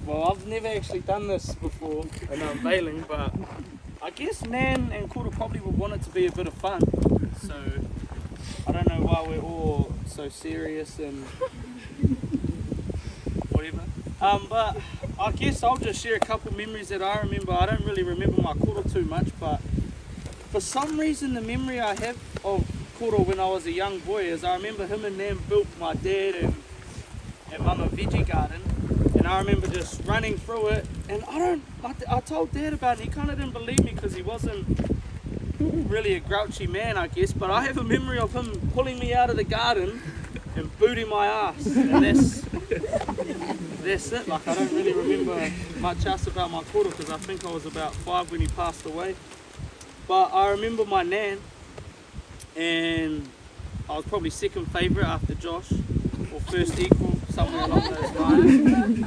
Well, I've never actually done this before in Unveiling, but I guess Nan and Kura probably would want it to be a bit of fun. So I don't know why we're all so serious and whatever. But I guess I'll just share a couple memories that I remember. I don't really remember my Kura too much, but for some reason the memory I have of Kura when I was a young boy is I remember him and Nan built my dad and Mum a veggie garden, and I remember just running through it, and I told Dad about it. He kind of didn't believe me because he wasn't really a grouchy man, I guess, but I have a memory of him pulling me out of the garden and booting my ass, and that's it. Like, I don't really remember much else about my koro because I think I was about 5 when he passed away. But I remember my Nan, and I was probably second favourite after Josh, or first equal, somewhere along those lines.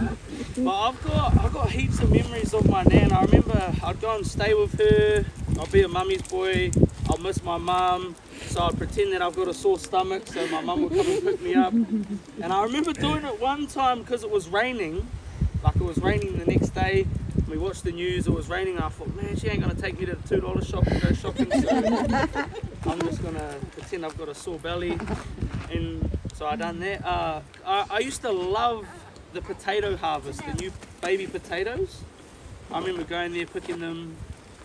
But I've got heaps of memories of my Nan. I remember I'd go and stay with her. I'd be a mummy's boy. I'd miss my mum, so I'd pretend that I've got a sore stomach so my mum would come and pick me up. And I remember doing it one time because it was raining. Like, it was raining the next day. We watched the news, it was raining, and I thought, man, she ain't going to take me to the $2 shop and go shopping, so I'm just going to pretend I've got a sore belly. And so I done that. I used to love the potato harvest, the new baby potatoes. I remember going there, picking them,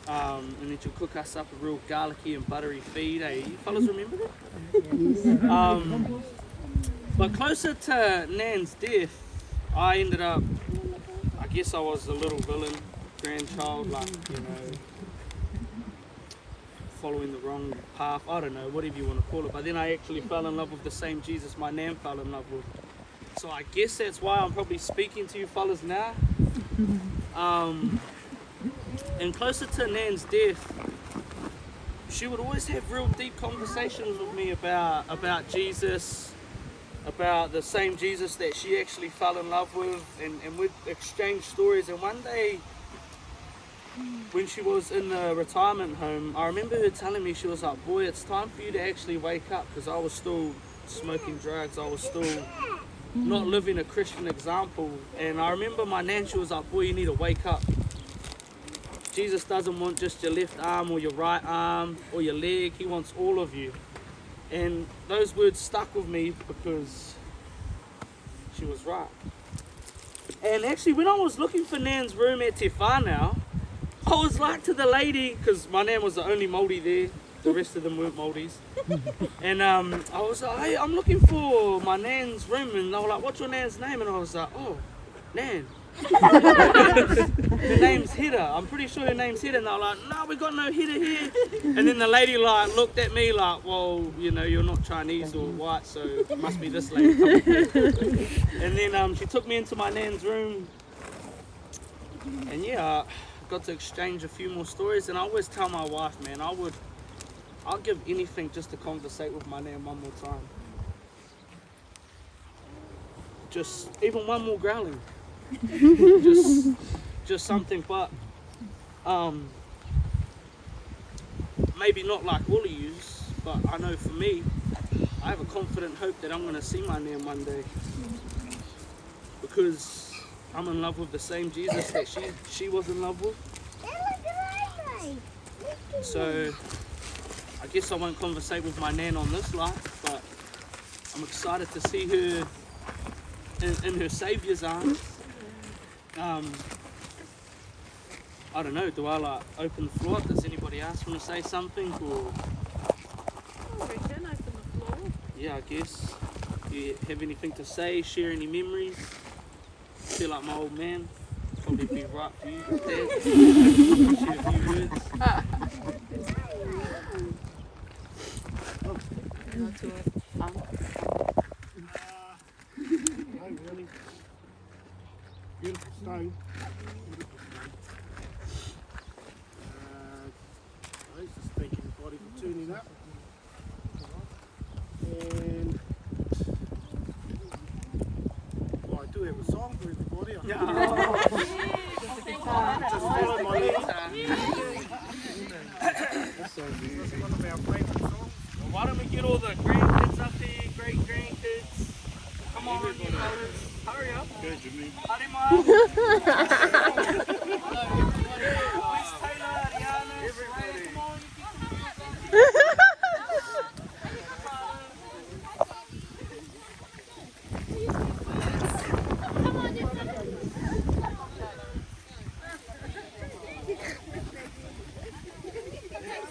and then she'll cook us up a real garlicky and buttery feed. Hey, you fellas remember that? But closer to Nan's death, I ended up, I guess I was a little villain, grandchild, like, you know, following the wrong path, I don't know, whatever you want to call it. But then I actually fell in love with the same Jesus my Nan fell in love with. So I guess that's why I'm probably speaking to you fellas now. And closer to Nan's death, she would always have real deep conversations with me about Jesus, about the same Jesus that she actually fell in love with, and we'd exchange stories. And one day, when she was in the retirement home, I remember her telling me, she was like, boy, it's time for you to actually wake up, because I was still smoking drugs, I was still not living a Christian example. And I remember my Nan, she was like, boy, you need to wake up. Jesus doesn't want just your left arm or your right arm or your leg, he wants all of you. And those words stuck with me because she was right. And actually, when I was looking for Nan's room at Te Whānau, I was like to the lady, because my Nan was the only Māori there, the rest of them weren't Māoris. And I was like, hey, I'm looking for my Nan's room. And they were like, what's your Nan's name? And I was like, oh, Nan. Her name's Heta. I'm pretty sure her name's Heta. And they were like, no, we got no Heta here. And then the lady like looked at me like, well, you know, you're not Chinese or white, so it must be this lady. And then she took me into my Nan's room. And yeah, I got to exchange a few more stories. And I always tell my wife, man, I'll give anything just to conversate with my Nan one more time. Just even one more growling. just something, but maybe not like all of yous, but I know for me, I have a confident hope that I'm going to see my Nan one day, because I'm in love with the same Jesus that she was in love with. So I guess I won't conversate with my nan on this life, but I'm excited to see her in her Saviour's arms. I don't know, do I like open the floor? Does anybody else want to say something? Or We can open the floor. yeah, I guess. Do you have anything to say? Share any memories? Feel like my old man. Probably be right for you, Dad. Share a few words. Not to it. No, really. Beautiful stone. I used to thank everybody for tuning up. And well, I do have a song for everybody. Just follow my lead. This is one of our favourite songs. Well, why don't we get all the grandkids up here, great grandkids? Come on, you fellas. Hurry up. Go, Jimmy. Hurry, Mom. Where's Taylor, Ariana? Everybody. Come on,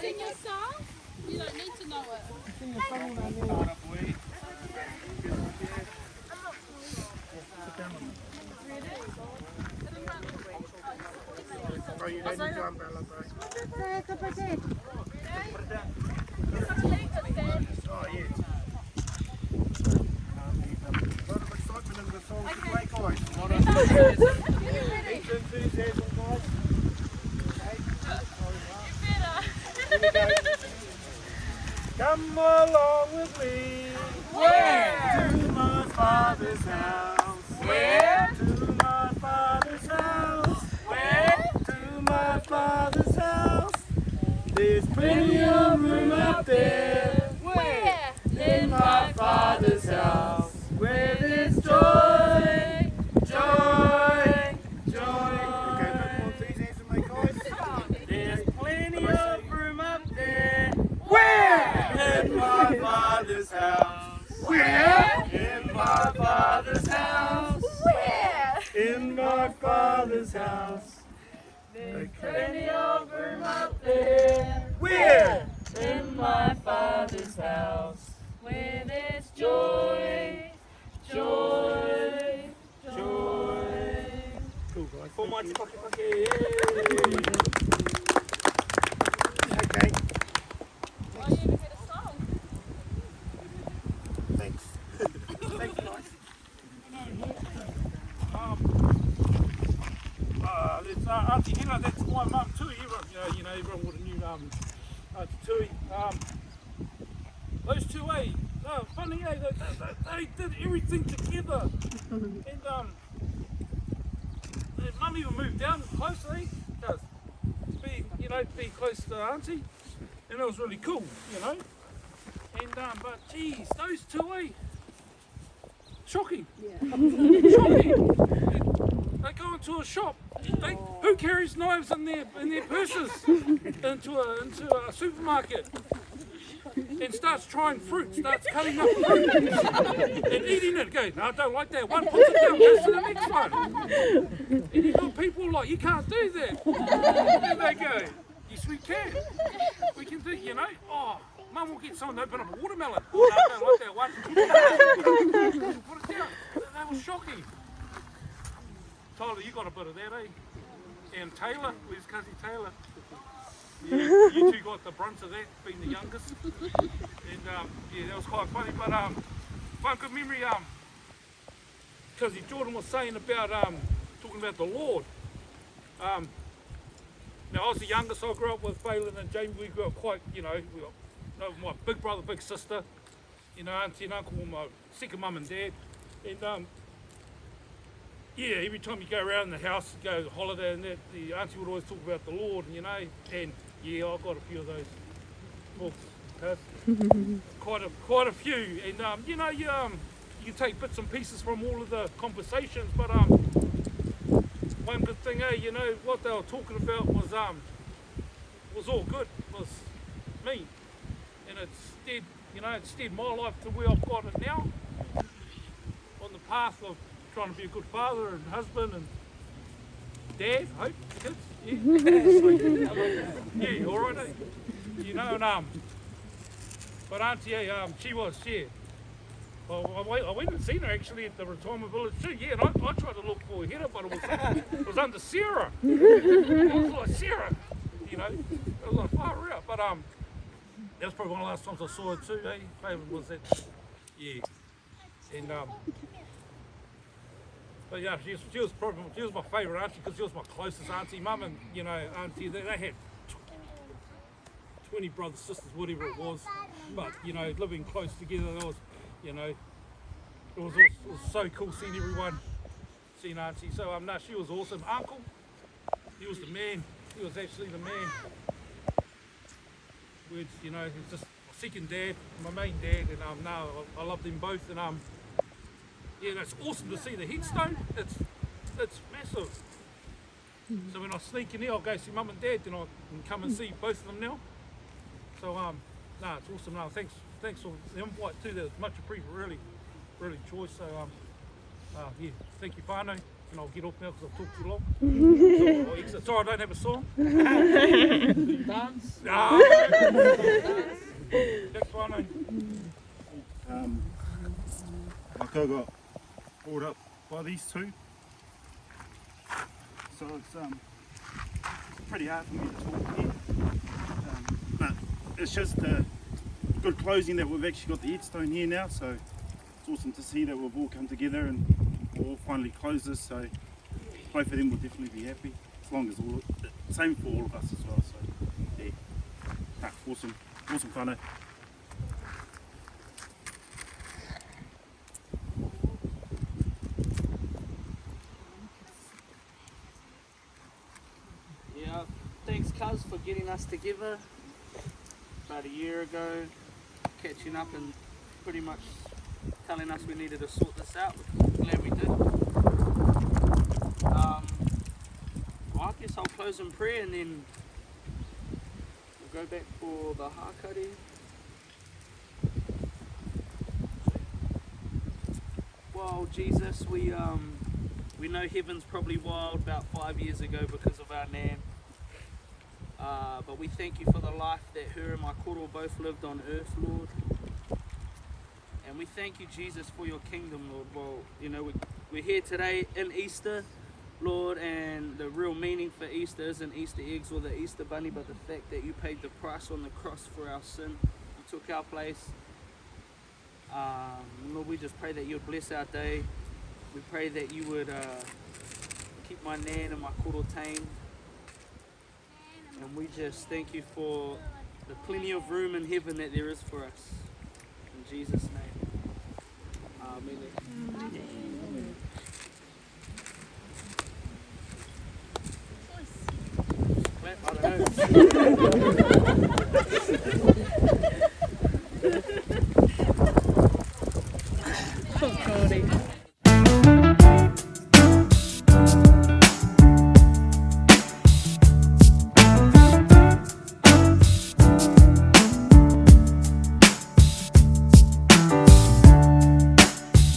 Sing your song? You don't need to know it. Oh, you don't need to umbrella, bro. Oh, yeah. A lot of excitement in the song today, guys. A lot of heaps of enthusiasm, guys. Here we go. Come along with me. Where? To my Father's house. Where? To my Father's house. Where? To my Father's house. There's plenty of room up there. Where? In my Father's house. Where there's joy, joy, joy. Okay, no more enthusiasm, mate, guys. There's plenty of room up there. Where? In my Father's house. Where? In my Father's house. Where? In my Father's house. There's plenty of room up there. Where? In my Father's house. Where there's Joy, joy, Joy. Cool, guys. for my Thank you. pocket. Okay, Oh, you even heard a song? thanks. Thanks, guys. That's Auntie Hina, that's my mum too. Everyone would have knew Auntie Tui. Those two, funny, they did everything together. And Mum even moved down close, because be close to Auntie, and it was really cool, And but geez, those two, shocking. Shocking. They go into a shop. Who carries knives in their purses into a supermarket and starts trying fruit, starts cutting up fruit and eating it? Goes, no, I don't like that one. Puts it down, goes to the next one. And you've got people like, you can't do that. And they go, yes, we can. We can do, Oh, Mum will get someone to open up a watermelon. Oh, no, I don't like that one. Put it down. That was shocking. Tyler, you got a bit of that, eh? And Taylor, where's cousin Taylor? Yeah, you two got the brunt of that, being the youngest. And that was quite funny. But fun, good memory. Cousin Jordan was saying about talking about the Lord. Now I was the youngest. I grew up with Phelan and Jamie. We grew up quite, we got my big brother, big sister, auntie and uncle, my second mum and dad, and every time you go around the house, go on holiday and that, the auntie would always talk about the Lord, and I've got a few of those books, quite a few, and you take bits and pieces from all of the conversations, but one good thing, what they were talking about was all good, was me. you know, it steered my life to where I've got it now. On the path of trying to be a good father and husband and dad, I hope, kids. Yeah, yeah, all right, eh? You know, and but Auntie, she was, yeah. Well, I went and seen her actually at the retirement village too, yeah, and I tried to look for her, but it was under Sarah. It was like Sarah, you know, it was like far out, but that was probably one of the last times I saw her too, eh? Favourite was that, yeah, and but yeah, she was my favourite auntie because she was my closest auntie. Mum and, you know, auntie, they had 20 brothers, sisters, whatever it was. But, you know, living close together, that was, you know, it was so cool seeing everyone, seeing auntie. So, no, she was awesome. Uncle, he was the man. He was actually the man. Words, you know, he's just my second dad, my main dad, and no, I love them both. And yeah, it's awesome to see the headstone. It's massive. So when I sneak in there, I'll go see Mum and Dad, then I can come and see both of them now. So no, it's awesome. No, thanks for the invite too. That was much appreciated. Really choice. So yeah, thank you, Whānau. And I'll get off now because I've talked too long. So, sorry, I don't have a song. Dance. No. Thanks, Whānau. Like I got brought up by these two, so it's pretty hard for me to talk here, but it's just a good closing that we've actually got the headstone here now, so it's awesome to see that we've all come together and we'll all finally close this, so both of them will definitely be happy, as long as same for all of us as well, so yeah, awesome whānau. Thanks, Cuz, for getting us together about a year ago, catching up and pretty much telling us we needed to sort this out, which I'm glad we did. Well, I guess I'll close in prayer and then we'll go back for the hakari. Well, Jesus, we know heaven's probably wild about 5 years ago because of our nan. But we thank you for the life that her and my koro both lived on earth, Lord. And we thank you, Jesus, for your kingdom, Lord. Well, you know, we're here today in Easter, Lord, and the real meaning for Easter isn't Easter eggs or the Easter bunny, but the fact that you paid the price on the cross for our sin. You took our place. Lord, we just pray that you would bless our day. We pray that you would keep my nan and my koro tamed. And we just thank you for the plenty of room in heaven that there is for us. In Jesus' name. Amen. I don't know.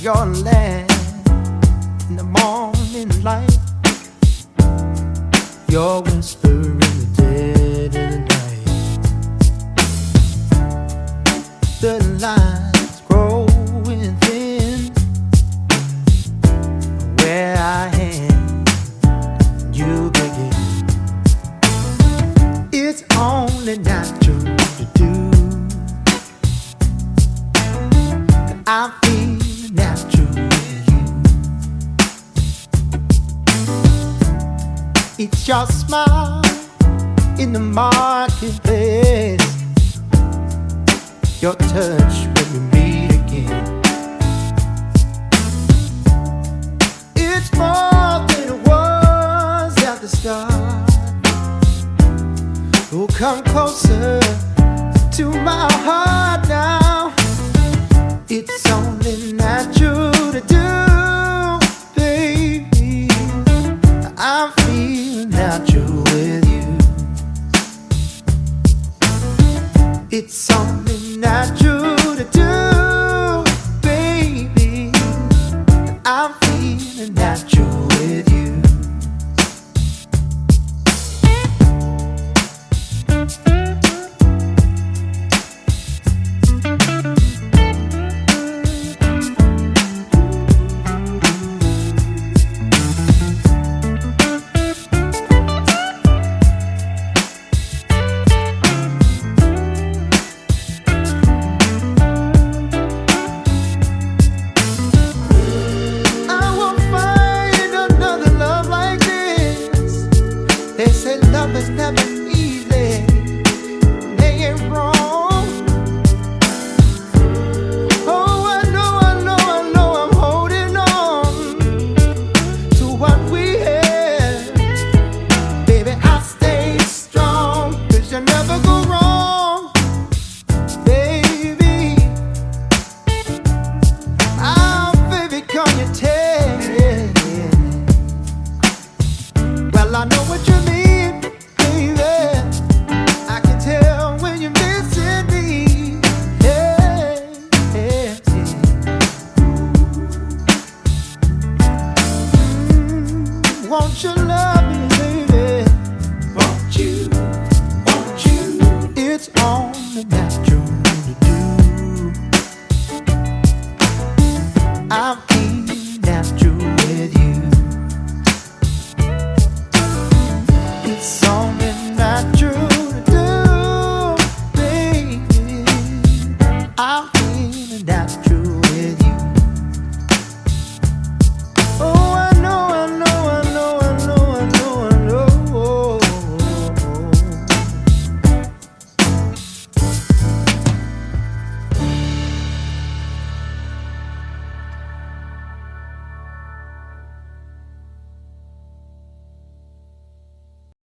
Your land in the morning light, your whisper in the dead of the night. The lines growing thin, where I am, you begin. It's only natural to do, and I feel natural to you. It's your smile in the marketplace, your touch when we meet again. It's more than it was at the start. Oh, come closer to my heart now. It's only natural to do, baby. I feel natural with you. It's only natural to It's only natural.